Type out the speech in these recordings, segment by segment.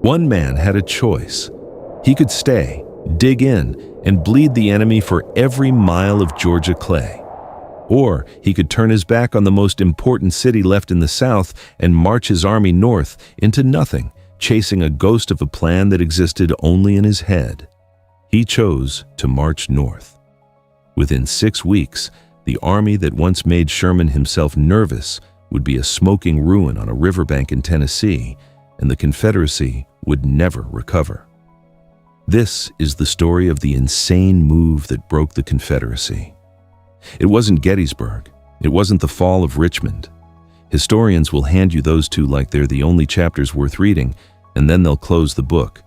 One man had a choice. He could stay, dig in, and bleed the enemy for every mile of Georgia clay. Or he could turn his back on the most important city left in the South and march his army north into nothing, chasing a ghost of a plan that existed only in his head. He chose to march north. Within 6 weeks, the army that once made Sherman himself nervous would be a smoking ruin on a riverbank in Tennessee, and the Confederacy would never recover. This is the story of the insane move that broke the Confederacy. It wasn't Gettysburg. It wasn't the fall of Richmond. Historians will hand you those two like they're the only chapters worth reading, and then they'll close the book.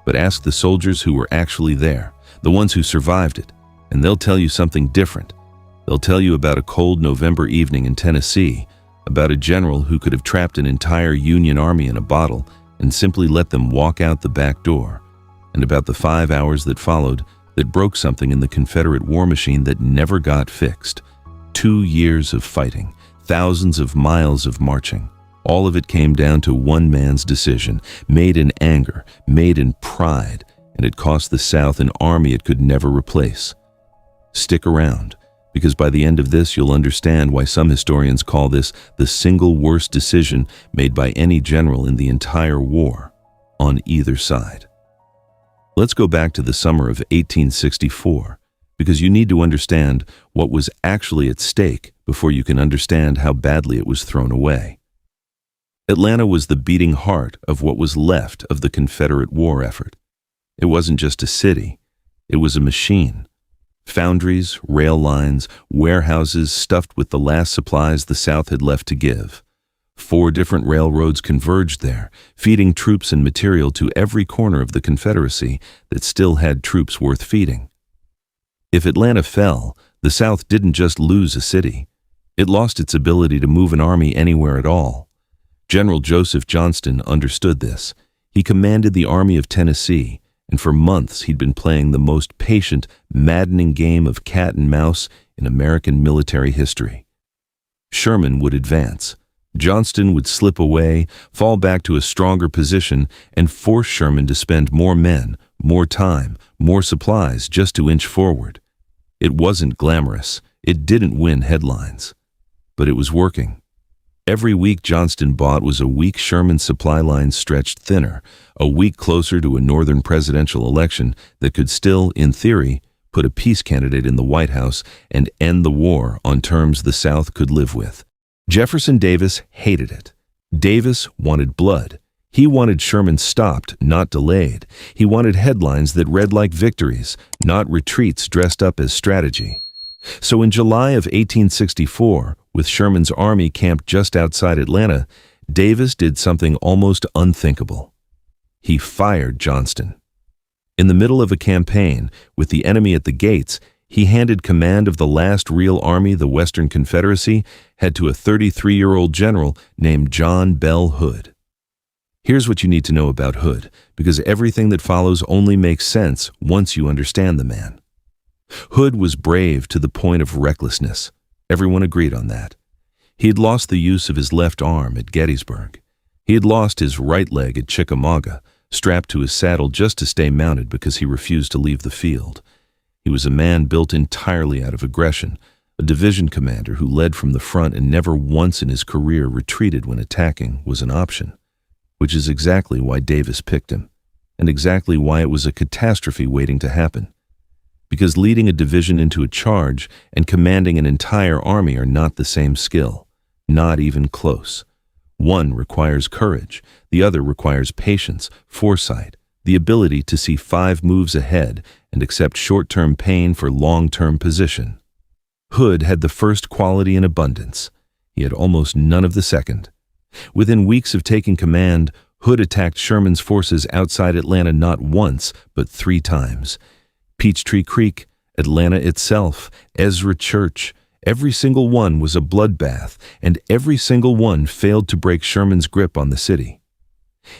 But ask the soldiers who were actually there, the ones who survived it, and they'll tell you something different. They'll tell you about a cold November evening in Tennessee, about a general who could have trapped an entire Union army in a bottle and simply let them walk out the back door, and about the 5 hours that followed that broke something in the Confederate war machine that never got fixed. 2 years of fighting, thousands of miles of marching. All of it came down to one man's decision, made in anger, made in pride, and it cost the South an army it could never replace. Stick around, because by the end of this you'll understand why some historians call this the single worst decision made by any general in the entire war, on either side. Let's go back to the summer of 1864, because you need to understand what was actually at stake before you can understand how badly it was thrown away. Atlanta was the beating heart of what was left of the Confederate war effort. It wasn't just a city, it was a machine. Foundries, rail lines, warehouses stuffed with the last supplies the South had left to give. 4 different railroads converged there, feeding troops and material to every corner of the Confederacy that still had troops worth feeding. If Atlanta fell, the South didn't just lose a city. It lost its ability to move an army anywhere at all. General Joseph Johnston understood this. He commanded the Army of Tennessee, and for months he'd been playing the most patient, maddening game of cat and mouse in American military history. Sherman would advance. Johnston would slip away, fall back to a stronger position, and force Sherman to spend more men, more time, more supplies just to inch forward. It wasn't glamorous. It didn't win headlines. But it was working. Every week Johnston bought was a week Sherman's supply lines stretched thinner, a week closer to a northern presidential election that could still, in theory, put a peace candidate in the White House and end the war on terms the South could live with. Jefferson Davis hated it. Davis wanted blood. He wanted Sherman stopped, not delayed. He wanted headlines that read like victories, not retreats dressed up as strategy. So in July of 1864, with Sherman's army camped just outside Atlanta, Davis did something almost unthinkable. He fired Johnston. In the middle of a campaign, with the enemy at the gates, he handed command of the last real army the Western Confederacy had to a 33-year-old general named John Bell Hood. Here's what you need to know about Hood, because everything that follows only makes sense once you understand the man. Hood was brave to the point of recklessness. Everyone agreed on that. He had lost the use of his left arm at Gettysburg. He had lost his right leg at Chickamauga, strapped to his saddle just to stay mounted because he refused to leave the field. He was a man built entirely out of aggression, a division commander who led from the front and never once in his career retreated when attacking was an option, which is exactly why Davis picked him, and exactly why it was a catastrophe waiting to happen. Because leading a division into a charge and commanding an entire army are not the same skill, not even close. One requires courage, the other requires patience, foresight, the ability to see 5 moves ahead and accept short-term pain for long-term position. Hood had the first quality in abundance. He had almost none of the second. Within weeks of taking command, Hood attacked Sherman's forces outside Atlanta not once, but 3 times. Peachtree Creek, Atlanta itself, Ezra Church, every single one was a bloodbath, and every single one failed to break Sherman's grip on the city.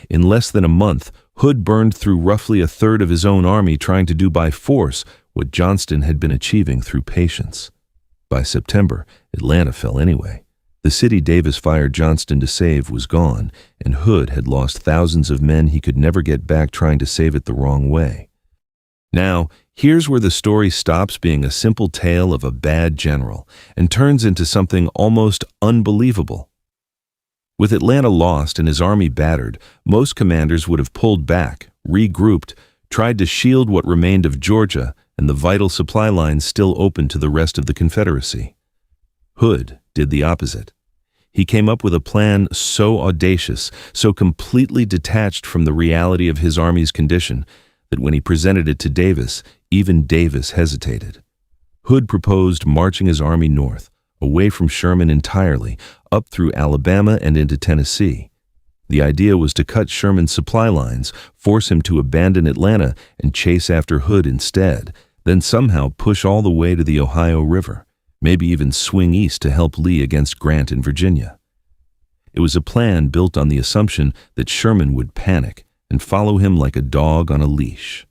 In less than a month, Hood burned through roughly a third of his own army trying to do by force what Johnston had been achieving through patience. By September, Atlanta fell anyway. The city Davis fired Johnston to save was gone, and Hood had lost thousands of men he could never get back trying to save it the wrong way. Now, here's where the story stops being a simple tale of a bad general and turns into something almost unbelievable. With Atlanta lost and his army battered, most commanders would have pulled back, regrouped, tried to shield what remained of Georgia and the vital supply lines still open to the rest of the Confederacy. Hood did the opposite. He came up with a plan so audacious, so completely detached from the reality of his army's condition, that when he presented it to Davis, even Davis hesitated. Hood proposed marching his army north, away from Sherman entirely, up through Alabama and into Tennessee. The idea was to cut Sherman's supply lines, force him to abandon Atlanta and chase after Hood instead, then somehow push all the way to the Ohio River, maybe even swing east to help Lee against Grant in Virginia. It was a plan built on the assumption that Sherman would panic and follow him like a dog on a leash.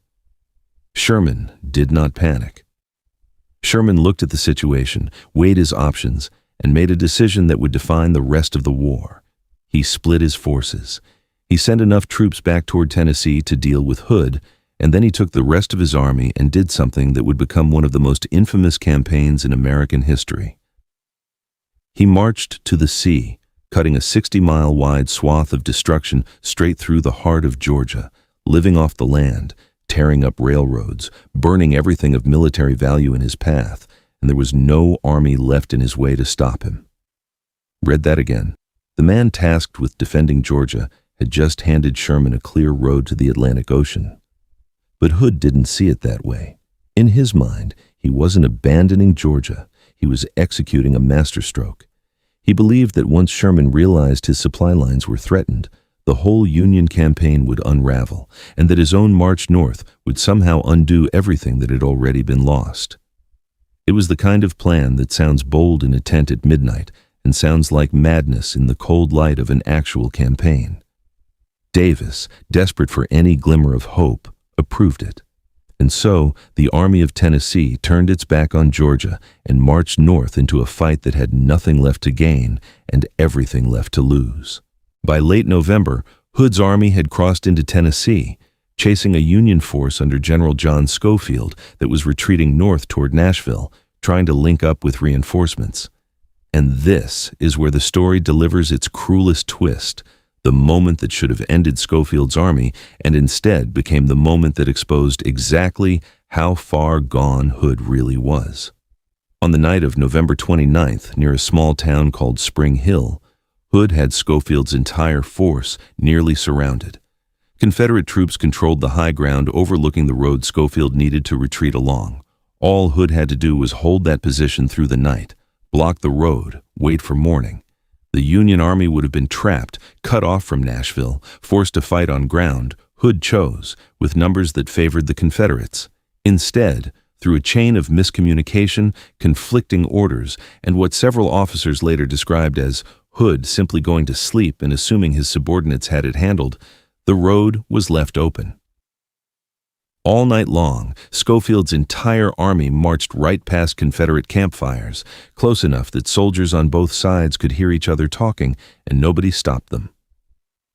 Sherman did not panic. Sherman looked at the situation, weighed his options, and made a decision that would define the rest of the war. He split his forces. He sent enough troops back toward Tennessee to deal with Hood, and then he took the rest of his army and did something that would become one of the most infamous campaigns in American history. He marched to the sea, cutting a 60-mile-wide swath of destruction straight through the heart of Georgia, living off the land, tearing up railroads, burning everything of military value in his path, and there was no army left in his way to stop him. Read that again. The man tasked with defending Georgia had just handed Sherman a clear road to the Atlantic Ocean. But Hood didn't see it that way. In his mind, he wasn't abandoning Georgia, he was executing a masterstroke. He believed that once Sherman realized his supply lines were threatened, the whole Union campaign would unravel, and that his own march north would somehow undo everything that had already been lost. It was the kind of plan that sounds bold in a tent at midnight and sounds like madness in the cold light of an actual campaign. Davis, desperate for any glimmer of hope, approved it. And so, the Army of Tennessee turned its back on Georgia and marched north into a fight that had nothing left to gain and everything left to lose. By late November, Hood's army had crossed into Tennessee, chasing a Union force under General John Schofield that was retreating north toward Nashville, trying to link up with reinforcements. And this is where the story delivers its cruelest twist, the moment that should have ended Schofield's army and instead became the moment that exposed exactly how far gone Hood really was. On the night of November 29th, near a small town called Spring Hill, Hood had Schofield's entire force nearly surrounded. Confederate troops controlled the high ground overlooking the road Schofield needed to retreat along. All Hood had to do was hold that position through the night, block the road, wait for morning. The Union army would have been trapped, cut off from Nashville, forced to fight on ground Hood chose, with numbers that favored the Confederates. Instead, through a chain of miscommunication, conflicting orders, and what several officers later described as Hood simply going to sleep and assuming his subordinates had it handled, the road was left open. All night long, Schofield's entire army marched right past Confederate campfires, close enough that soldiers on both sides could hear each other talking, and nobody stopped them.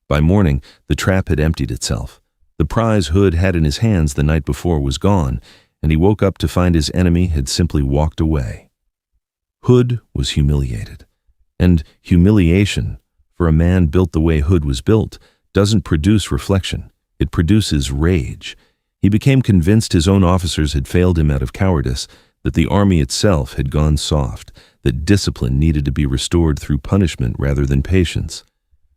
By morning, the trap had emptied itself. The prize Hood had in his hands the night before was gone, and he woke up to find his enemy had simply walked away. Hood was humiliated. And humiliation, for a man built the way Hood was built, doesn't produce reflection. It produces rage. He became convinced his own officers had failed him out of cowardice, that the army itself had gone soft, that discipline needed to be restored through punishment rather than patience.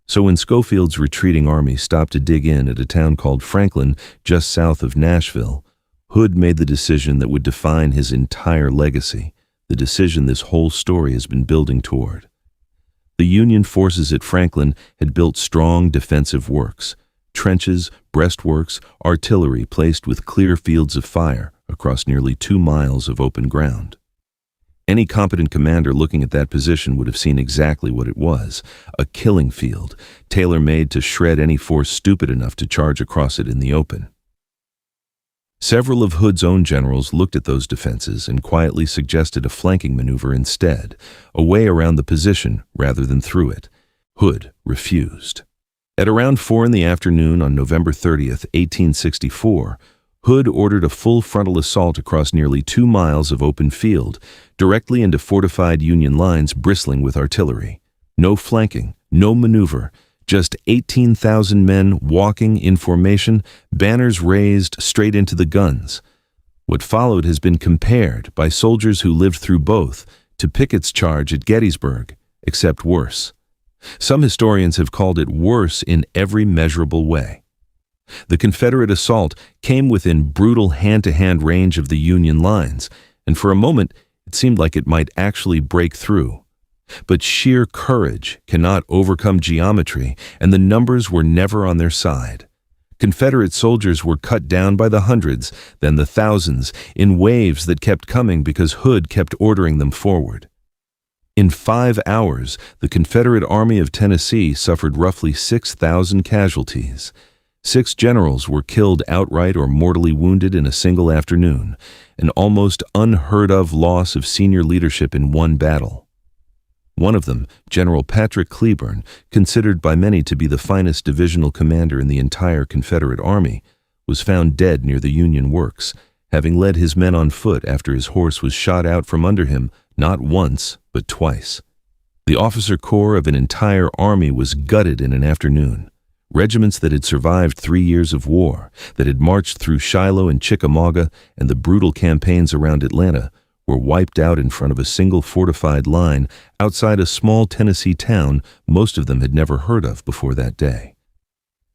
So when Schofield's retreating army stopped to dig in at a town called Franklin, just south of Nashville, Hood made the decision that would define his entire legacy, the decision this whole story has been building toward. The Union forces at Franklin had built strong defensive works, trenches, breastworks, artillery placed with clear fields of fire across nearly 2 miles of open ground. Any competent commander looking at that position would have seen exactly what it was, a killing field, tailor-made to shred any force stupid enough to charge across it in the open. Several of Hood's own generals looked at those defenses and quietly suggested a flanking maneuver instead, a way around the position rather than through it. Hood refused. At around 4 in the afternoon on November 30th, 1864, Hood ordered a full frontal assault across nearly 2 miles of open field, directly into fortified Union lines bristling with artillery. No flanking, no maneuver, just 18,000 men walking in formation, banners raised straight into the guns. What followed has been compared by soldiers who lived through both to Pickett's charge at Gettysburg, except worse. Some historians have called it worse in every measurable way. The Confederate assault came within brutal hand-to-hand range of the Union lines, and for a moment it seemed like it might actually break through. But sheer courage cannot overcome geometry, and the numbers were never on their side. Confederate soldiers were cut down by the hundreds, then the thousands, in waves that kept coming because Hood kept ordering them forward. In 5 hours, the Confederate Army of Tennessee suffered roughly 6,000 casualties. 6 generals were killed outright or mortally wounded in a single afternoon, an almost unheard-of loss of senior leadership in one battle. One of them, General Patrick Cleburne, considered by many to be the finest divisional commander in the entire Confederate Army, was found dead near the Union works, having led his men on foot after his horse was shot out from under him not once, but twice. The officer corps of an entire army was gutted in an afternoon. Regiments that had survived 3 years of war, that had marched through Shiloh and Chickamauga and the brutal campaigns around Atlanta, were wiped out in front of a single fortified line outside a small Tennessee town most of them had never heard of before that day.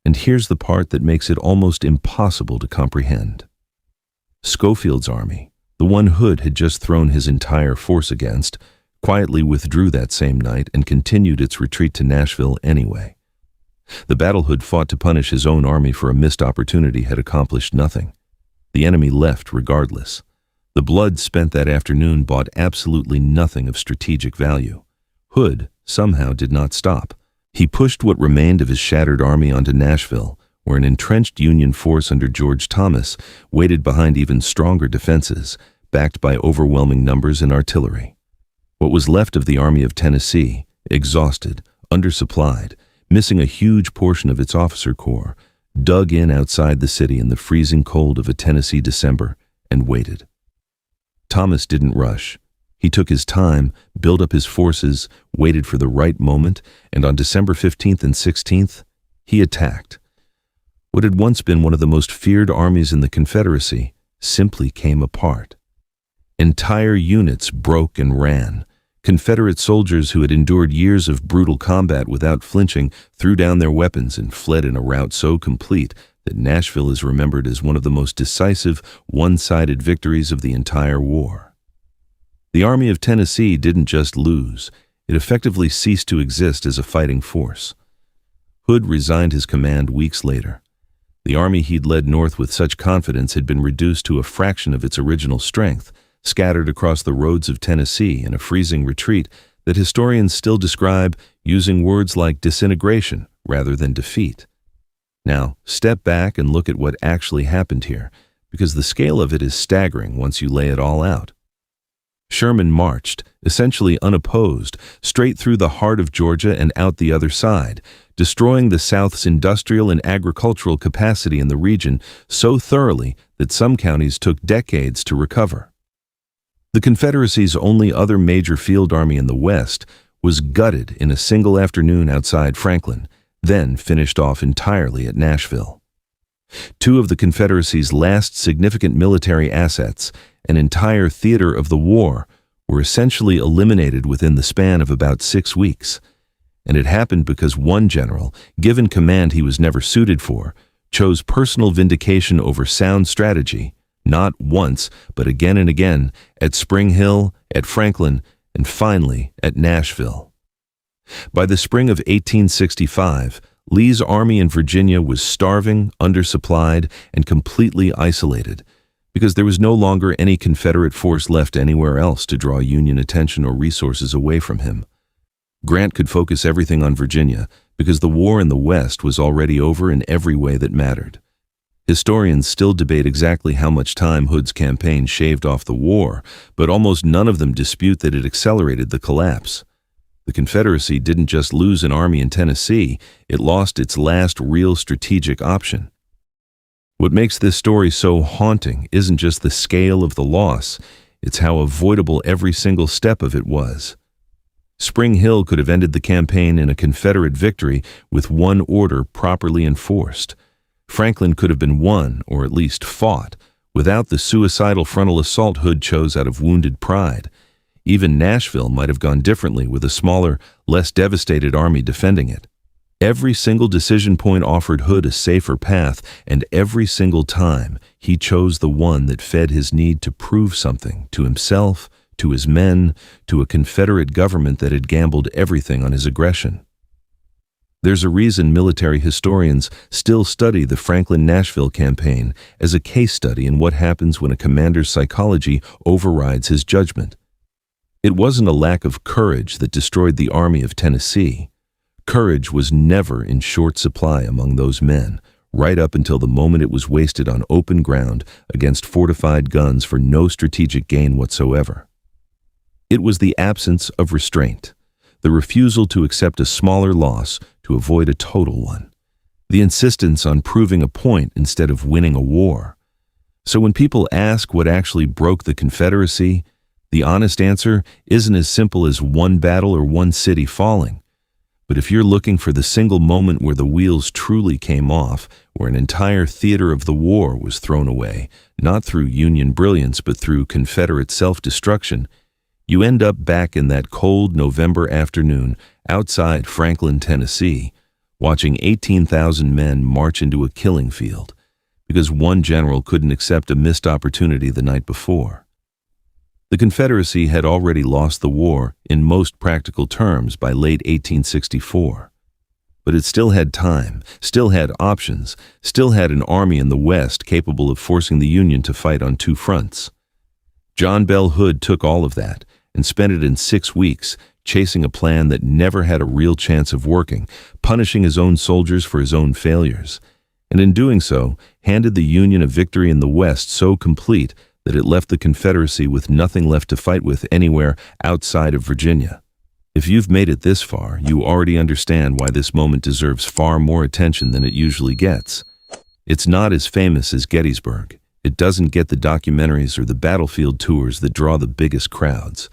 And here's the part that makes it almost impossible to comprehend. Schofield's army, the one Hood had just thrown his entire force against, quietly withdrew that same night and continued its retreat to Nashville anyway. The battle Hood fought to punish his own army for a missed opportunity had accomplished nothing. The enemy left regardless. The blood spent that afternoon bought absolutely nothing of strategic value. Hood somehow did not stop. He pushed what remained of his shattered army onto Nashville, where an entrenched Union force under George Thomas waited behind even stronger defenses, backed by overwhelming numbers and artillery. What was left of the Army of Tennessee, exhausted, undersupplied, missing a huge portion of its officer corps, dug in outside the city in the freezing cold of a Tennessee December and waited. Thomas didn't rush. He took his time, built up his forces, waited for the right moment, and on December 15th and 16th, he attacked. What had once been one of the most feared armies in the Confederacy simply came apart. Entire units broke and ran. Confederate soldiers who had endured years of brutal combat without flinching threw down their weapons and fled in a rout so complete that Nashville is remembered as one of the most decisive, one-sided victories of the entire war. The Army of Tennessee didn't just lose, it effectively ceased to exist as a fighting force. Hood resigned his command weeks later. The army he'd led north with such confidence had been reduced to a fraction of its original strength, scattered across the roads of Tennessee in a freezing retreat that historians still describe using words like disintegration rather than defeat. Now, step back and look at what actually happened here, because the scale of it is staggering once you lay it all out. Sherman marched, essentially unopposed, straight through the heart of Georgia and out the other side, destroying the South's industrial and agricultural capacity in the region so thoroughly that some counties took decades to recover. The Confederacy's only other major field army in the West was gutted in a single afternoon outside Franklin, then finished off entirely at Nashville. 2 of the Confederacy's last significant military assets, an entire theater of the war, were essentially eliminated within the span of about 6 weeks. And it happened because one general, given command he was never suited for, chose personal vindication over sound strategy, not once, but again and again, at Spring Hill, at Franklin, and finally at Nashville. By the spring of 1865, Lee's army in Virginia was starving, undersupplied, and completely isolated, because there was no longer any Confederate force left anywhere else to draw Union attention or resources away from him. Grant could focus everything on Virginia because the war in the West was already over in every way that mattered. Historians still debate exactly how much time Hood's campaign shaved off the war, but almost none of them dispute that it accelerated the collapse. The Confederacy didn't just lose an army in Tennessee, it lost its last real strategic option. What makes this story so haunting isn't just the scale of the loss, it's how avoidable every single step of it was. Spring Hill could have ended the campaign in a Confederate victory with one order properly enforced. Franklin could have been won, or at least fought, without the suicidal frontal assault Hood chose out of wounded pride. Even Nashville might have gone differently with a smaller, less devastated army defending it. Every single decision point offered Hood a safer path, and every single time he chose the one that fed his need to prove something to himself, to his men, to a Confederate government that had gambled everything on his aggression. There's a reason military historians still study the Franklin-Nashville campaign as a case study in what happens when a commander's psychology overrides his judgment. It wasn't a lack of courage that destroyed the Army of Tennessee. Courage was never in short supply among those men, right up until the moment it was wasted on open ground against fortified guns for no strategic gain whatsoever. It was the absence of restraint, the refusal to accept a smaller loss to avoid a total one, the insistence on proving a point instead of winning a war. So when people ask what actually broke the Confederacy, the honest answer isn't as simple as one battle or one city falling. But if you're looking for the single moment where the wheels truly came off, where an entire theater of the war was thrown away, not through Union brilliance but through Confederate self-destruction, you end up back in that cold November afternoon outside Franklin, Tennessee, watching 18,000 men march into a killing field because one general couldn't accept a missed opportunity the night before. The Confederacy had already lost the war in most practical terms by late 1864. But it still had time, still had options, still had an army in the West capable of forcing the Union to fight on two fronts. John Bell Hood took all of that and spent it in 6 weeks chasing a plan that never had a real chance of working, punishing his own soldiers for his own failures, and in doing so, handed the Union a victory in the West so complete that it left the Confederacy with nothing left to fight with anywhere outside of Virginia. If you've made it this far, you already understand why this moment deserves far more attention than it usually gets. It's not as famous as Gettysburg. It doesn't get the documentaries or the battlefield tours that draw the biggest crowds.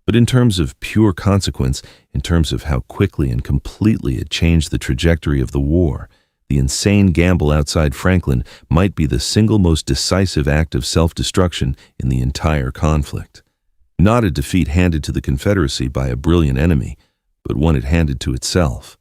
But in terms of pure consequence, in terms of how quickly and completely it changed the trajectory of the war, the insane gamble outside Franklin might be the single most decisive act of self-destruction in the entire conflict. Not a defeat handed to the Confederacy by a brilliant enemy, but one it handed to itself.